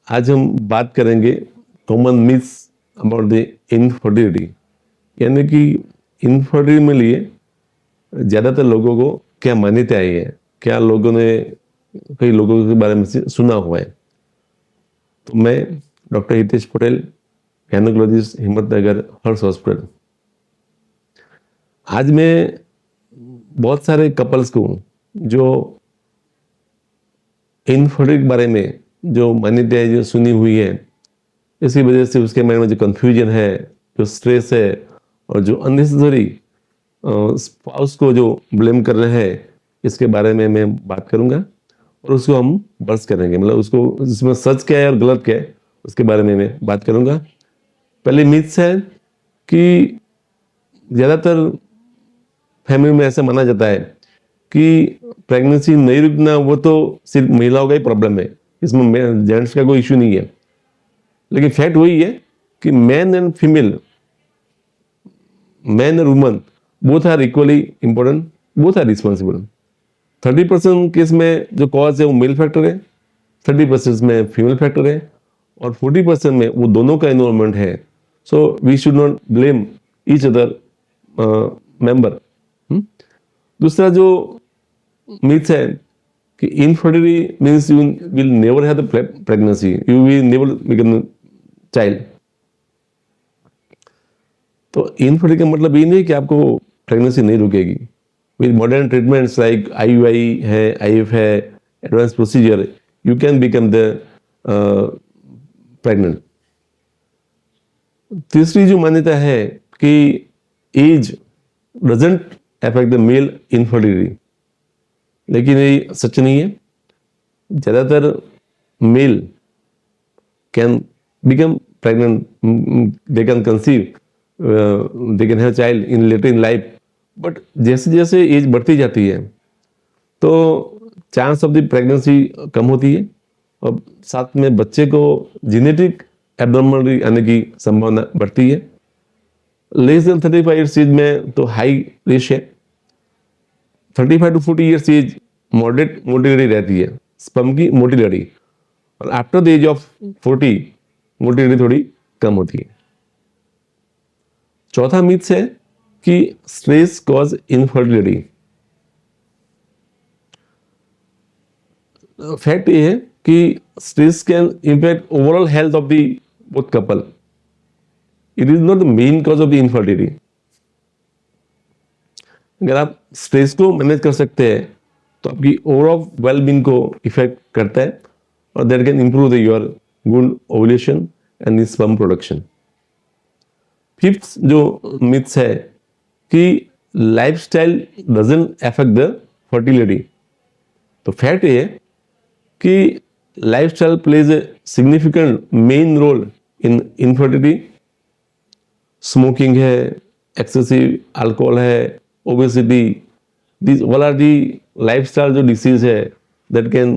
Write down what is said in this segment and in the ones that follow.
आज हम बात करेंगे common myths about the infertility, यानी कि इनफर्टिलिटी में लिए ज़्यादातर लोगों को क्या मान्यताएं है, क्या लोगों ने कई लोगों के बारे में सुना हुआ है। तो मैं डॉक्टर हितेश पटेल, गायनेकोलॉजिस्ट, हिम्मतनगर हर्ष हॉस्पिटल। आज मैं बहुत सारे कपल्स को जो इनफर्टिलिटी के बारे में जो मान्यताएं जो सुनी हुई है, इसी वजह से उसके माइंड में जो कंफ्यूजन है, जो स्ट्रेस है और जो अननेसेसरी स्पाउस को जो ब्लेम कर रहे हैं, इसके बारे में मैं बात करूंगा और उसको हम बर्स करेंगे, मतलब उसको इसमें सच क्या है और गलत क्या है उसके बारे में मैं बात करूंगा। पहले मिथ्स है कि ज़्यादातर फैमिली में ऐसा माना जाता है कि प्रेगनेंसी नहीं रुकना वो तो सिर्फ महिलाओं का ही प्रॉब्लम है, इसमें जेंट्स का कोई इश्यू नहीं है। लेकिन फैक्ट वही है कि man and female, man and woman both are equally important, both are responsible. 30% case में जो कॉज है वो मेल फैक्टर है, 30% में फीमेल फैक्टर है और 40% में वो दोनों का इन्वॉल्वमेंट है। So we should not blame each other member. दूसरा जो मिथ है कि infertility means you will never have the pregnancy, you will never become child. तो इनफर्टिलिटी का मतलब ये नहीं कि आपको प्रेगनेंसी नहीं रुकेगी। With modern treatments like IUI है, IF है, advance procedure, you can become the pregnant. तीसरी जो मान्यता है कि age doesn't affect the male infertility, लेकिन ये सच नहीं है। ज़्यादातर male can become pregnant, they can conceive, they can have child in later in life, but जैसे जैसे एज बढ़ती जाती है तो चांस ऑफ द प्रेगनेंसी कम होती है और साथ में बच्चे को जेनेटिक एब्नॉर्मलिटी आने की संभावना बढ़ती है। लेस देन 35 ईयर्स एज में तो हाई रिस्क है। 35 to 40 years age moderate motility रहती है, स्पर्म की मोटिलिटी, और after the age of 40 motility थोड़ी कम होती है। चौथा मिथ है कि स्ट्रेस कॉज इनफर्टिलिटी। फैक्ट ये है कि stress can impact overall health of the both couple, it is not the main cause of the infertility. अगर आप स्ट्रेस को मैनेज कर सकते हैं तो आपकी ओवरऑल वेलबींग को इफेक्ट करता है और that can improve your good ovulation and sperm production. Fifth जो मिथ्स है कि lifestyle doesn't affect the fertility. तो फैक्ट ये है कि lifestyle plays a significant main role in infertility. Smoking है, एक्सेसिव अल्कोहल है, obesity, these all are the lifestyle जो disease है that can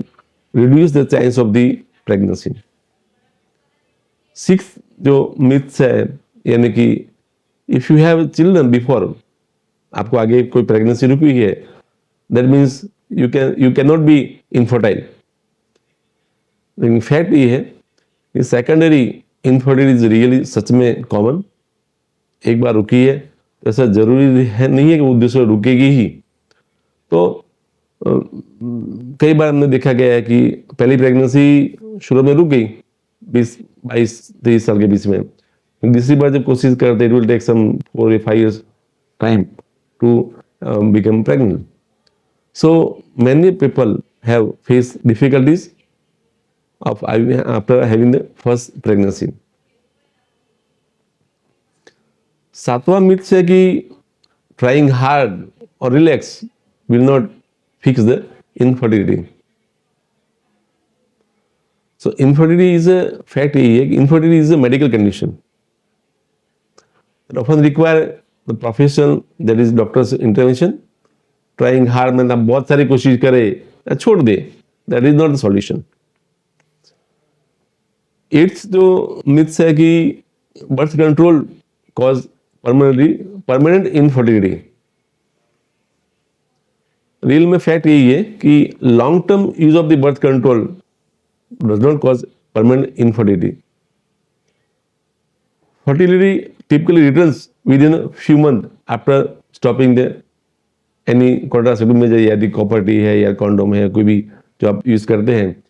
reduce the chance of the pregnancy। Six जो myths है, यानी कि if you have children before, आपको आगे कोई प्रेगनेंसी रुकी हुई है, that means you cannot be infertile। लेकिन फैक्ट ये है कि सेकेंडरी इनफर्टिलिटी इज रियली सच में कॉमन। एक बार रुकी है तो ऐसा जरूरी है नहीं है कि वो दूसरा रुकेगी ही। तो कई बार हमने देखा गया है कि पहली प्रेगनेंसी शुरू में रुक गई 20-22-23 साल के बीच में, दूसरी बार जब कोशिश करते it will take some 4 or 5 years time to become pregnant. So many people have face difficulties after having the first pregnancy. सातवां मिथ है कि ट्राइंग हार्ड और relax will not fix the infertility। So infertility is a fact, infertility is a medical condition that often require the professional, that is doctor's intervention। Trying hard में आप बहुत सारी कोशिश करें छोड़ दे, that is not the solution। Eighth जो myths है कि birth control cause permanent infertility. Real में फैक्ट यही है कि long term use of the birth control does not cause permanent infertility. Fertility typically returns within a few months after stopping the any contraceptive में यदि copper T है या condom है, कोई भी जो आप यूज करते हैं,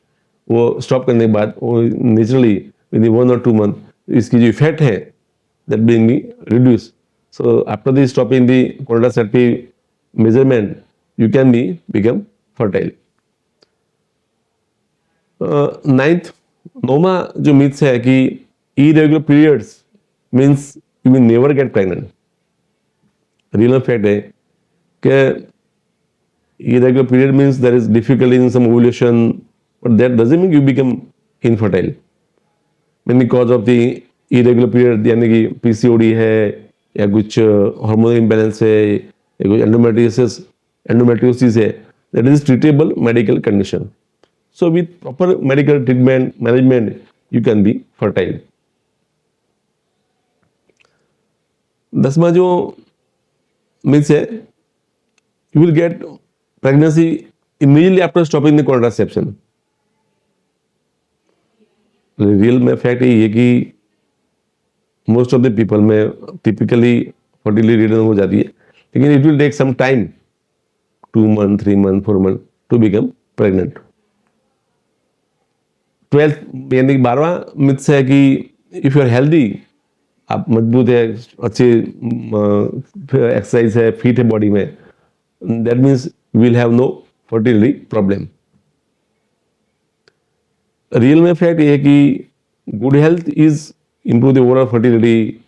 वो स्टॉप करने के बाद वो naturally with in 1 or 2 months इसकी जो इफेक्ट है that being reduce. So after the stopping the contraceptive measurement you can be become fertile. Ninth, नौमा जो मिथ्स है कि irregular periods means you will never get pregnant. Real fact है कि irregular period means there is difficulty in some ovulation, but that doesn't mean you become infertile. Mainly cause of the irregular period यानी कि PCOD है या कुछ hormonal imbalance है या कुछ endometriosis है, that is treatable medical condition. So with proper medical treatment management you can be fertile. 10वां जो myth है, you will get pregnancy immediately after stopping the contraception. Real में फैक्ट यही है कि मोस्ट ऑफ द पीपल में typically fertility return हो जाती है, लेकिन it will take some time, 2 months, 3 months, 4 months to become pregnant. 12th यानी 12वां मिथ्स है कि इफ यू आर हेल्दी, आप मजबूत है, अच्छे एक्सरसाइज है, फिट है बॉडी में, that means we will have no fertility problem. Real में फैक्ट ये है कि good health is improve the overall fertility,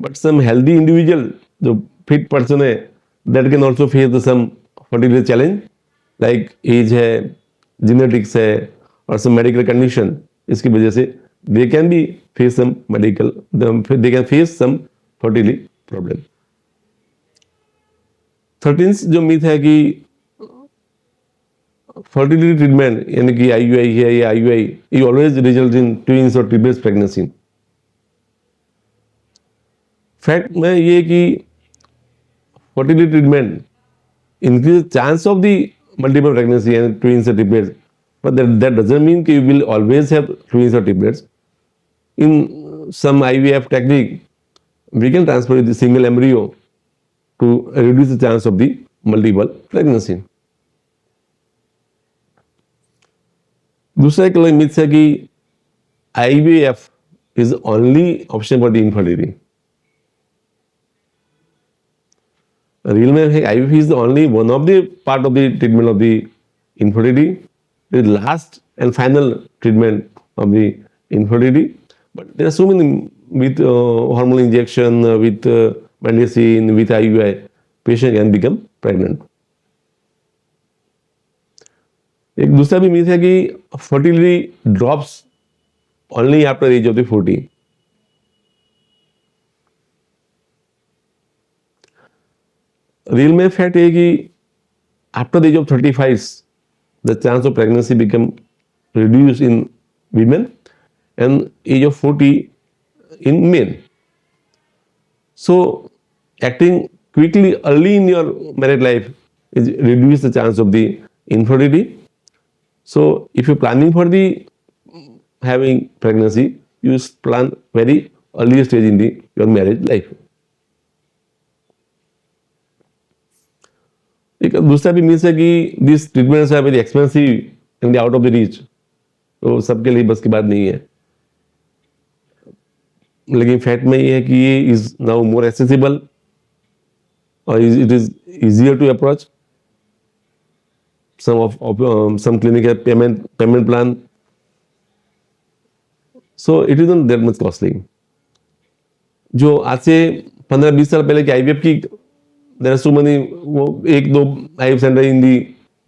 but some healthy individual जो फिट पर्सन है that can also face the some fertility challenge like age है, genetics है और some medical condition. इसकी वजह से they can be face some medical, they can face some fertility problem. 13th जो myth है कि फर्टिलिटी ट्रीटमेंट यानी कि IUI है या IUI, ये always result in twins or triplets pregnancy. Fact में ये कि fertility treatment increase chance of the multiple pregnancy and twins or triplets, but that doesn't mean कि you will always have twins or triplets. In some IVF technique we can transfer the single embryo to reduce the chance of the multiple pregnancy. दूसरा एक myth है कि IVF is only option for the infertility. Real में है IVF is the only one of the part of the treatment of the infertility. It is last and final treatment of the infertility. But there are so many with hormonal injection, with medicine, with IUI, patient can become pregnant. एक दूसरा भी myth है कि fertility drops only after age of the 40. Real में fact है कि after the age of 35 the chance of pregnancy become reduce in women and age of 40 in men. So acting quickly early in your married life is reduce the chance of the infertility. So if you're planning for the having pregnancy, you plan very early stage in the your marriage life. एक दूसरा भी myth है कि this treatments are very expensive and out of the reach. तो सबके लिए बस की बात नहीं है, लेकिन फैक्ट में ये है कि ये इज नाउ मोर एक्सेसिबल और it is easier to approach. some clinic have payment plan, so it isn't that much costly. जो आज से 15-20 साल पहले की IVF की there are so many, वो 1-2 IVF center in the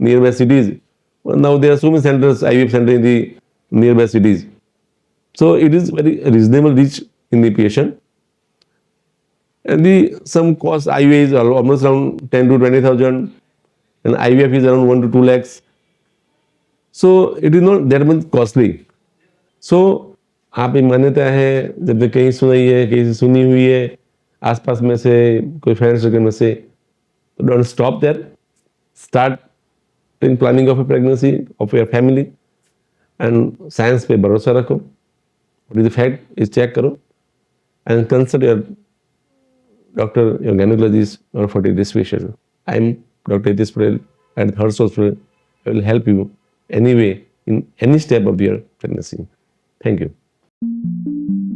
nearby cities, now there are so many centers IVF center in the nearby cities, so it is very reasonable reach in the patient, and the some cost IUI is almost around 10 to 20,000 and IVF is around 1 to 2 lakhs, so it is not that much costly. So आप एक मान्यता है जब तक कहीं सुनाई है, कहीं से सुनी हुई है, आसपास में से कोई फ्रेंड सर्कल में से, तो don't stop there, start in planning of a pregnancy of your family. And science पे भरोसा रखो, what is the fact is check करो and consult your doctor, your gynecologist or fertility specialist. I am Dr. Hitesh Patel at Hearst Hospital. I will help you anyway in any step of your pregnancy. Thank you.